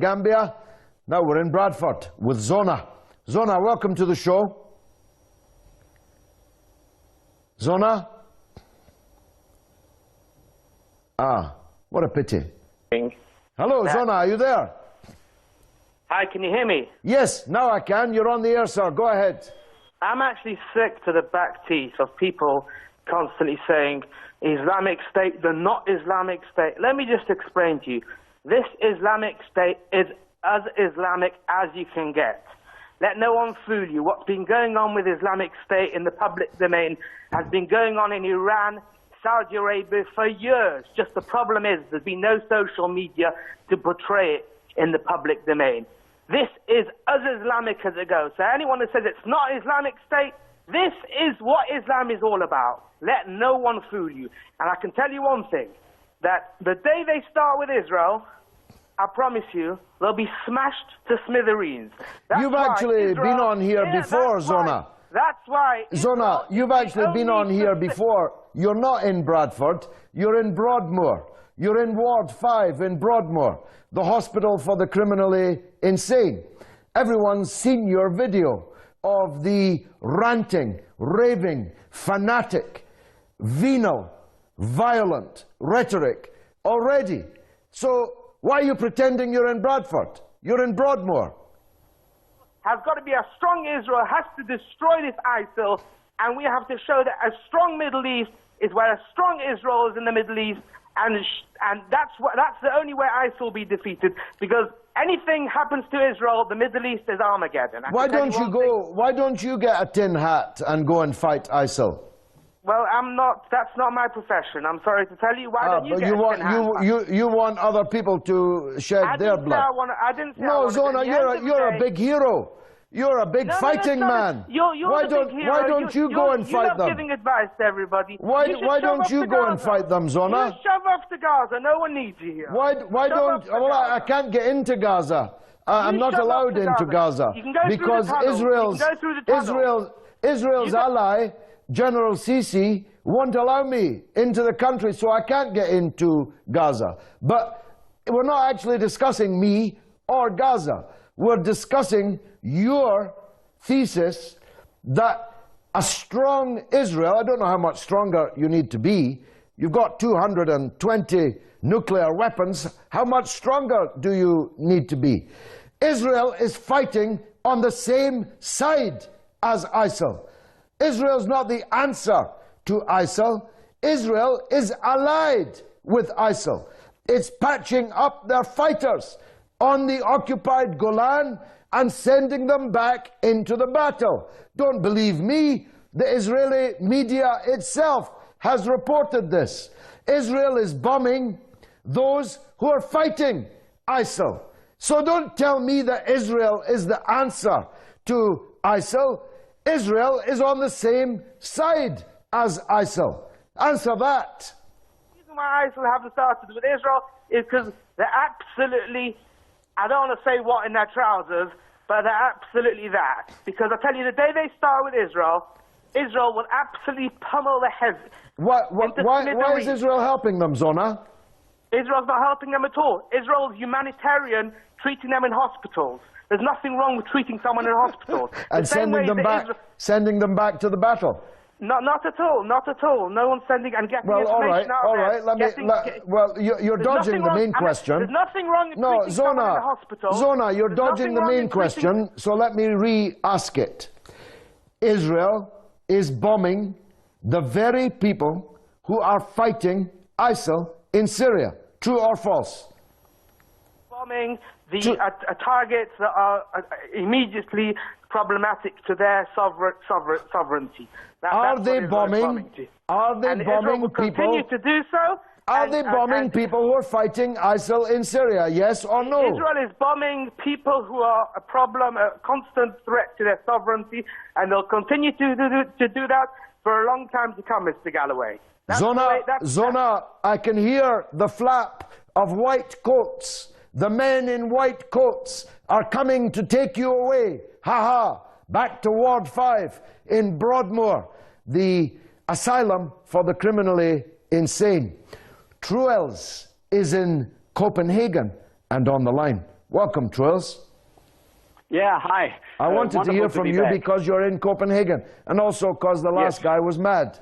Gambia. Now we're in Bradford with Zoona. Zoona, welcome to the show. Zoona? Ah, what a pity. Hello, Zoona, are you there? Hi, can you hear me? Yes, now I can. You're on the air, sir. Go ahead. I'm actually sick to the back teeth of people constantly saying Islamic State, the not Islamic State. Let me just explain to you. This Islamic State is as Islamic as you can get. Let no one fool you. What's been going on with Islamic State in the public domain has been going on in Iran, Saudi Arabia for years. Just the problem is there's been no social media to portray it in the public domain. This is as Islamic as it goes. So anyone who says it's not Islamic State, this is what Islam is all about. Let no one fool you. And I can tell you one thing, that the day they start with Israel, I promise you, they'll be smashed to smithereens. You've actually been on here before, Zoona. That's why... Zoona, you've actually been on here before. You're not in Bradford, you're in Broadmoor. You're in Ward 5 in Broadmoor, the hospital for the criminally insane. Everyone's seen your video of the ranting, raving, fanatic, venal, violent rhetoric already. So why are you pretending you're in Bradford? You're in Broadmoor. Has got to be a strong Israel, has to destroy this ISIL, and we have to show that a strong Middle East is where a strong Israel is in the Middle East, and that's the only way ISIL will be defeated, because anything happens to Israel, the Middle East is Armageddon. Why don't you get a tin hat and go and fight ISIL? Well, that's not my profession. I'm sorry to tell you. Why don't you get a tin hat? You want other people to shed their blood? I didn't say no, Zoona, you're a big hero. You're a big fighting man. Why don't you go and fight them? You're not giving advice to everybody. Why don't you go and fight them, Zoona? You shove off to Gaza. No one needs you here. Why don't... Well, I can't get into Gaza. I'm not allowed into Gaza. Because Israel's ally, General Sisi, won't allow me into the country, so I can't get into Gaza. But we're not actually discussing me or Gaza. We're discussing your thesis that a strong Israel, I don't know how much stronger you need to be, you've got 220 nuclear weapons, how much stronger do you need to be? Israel is fighting on the same side as ISIL. Israel's not the answer to ISIL. Israel is allied with ISIL. It's patching up their fighters on the occupied Golan and sending them back into the battle. Don't believe me, the Israeli media itself has reported this. Israel is bombing those who are fighting ISIL. So don't tell me that Israel is the answer to ISIL. Israel is on the same side as ISIL. Answer that. The reason why ISIL haven't started with Israel is because they're absolutely, I don't want to say what in their trousers, but they're absolutely that. Because I tell you, the day they start with Israel, Israel will absolutely pummel the heads. Why is Israel helping them, Zoona? Israel's not helping them at all. Israel's humanitarian, treating them in hospitals. There's nothing wrong with treating someone in hospital. And sending them back to the battle. Not at all, not at all. No one's sending and getting information out there. You're dodging the main question. There's nothing wrong with treating someone in the hospital. Zoona, you're dodging the main question, so let me re-ask it. Israel is bombing the very people who are fighting ISIL in Syria. True or false? Bombing the targets that are immediately problematic to their sovereignty. Are they bombing people? Continue to do so. Are they bombing people who are fighting ISIL in Syria? Yes or no? Israel is bombing people who are a problem, a constant threat to their sovereignty, and they'll continue to do that for a long time to come, Mr. Galloway. Zoona, I can hear the flap of white coats. The men in white coats are coming to take you away. Ha ha! Back to Ward 5 in Broadmoor, the asylum for the criminally insane. Truels is in Copenhagen and on the line. Welcome, Truls. Yeah, hi. I wanted to hear from you because you're in Copenhagen, and also because the last guy was mad.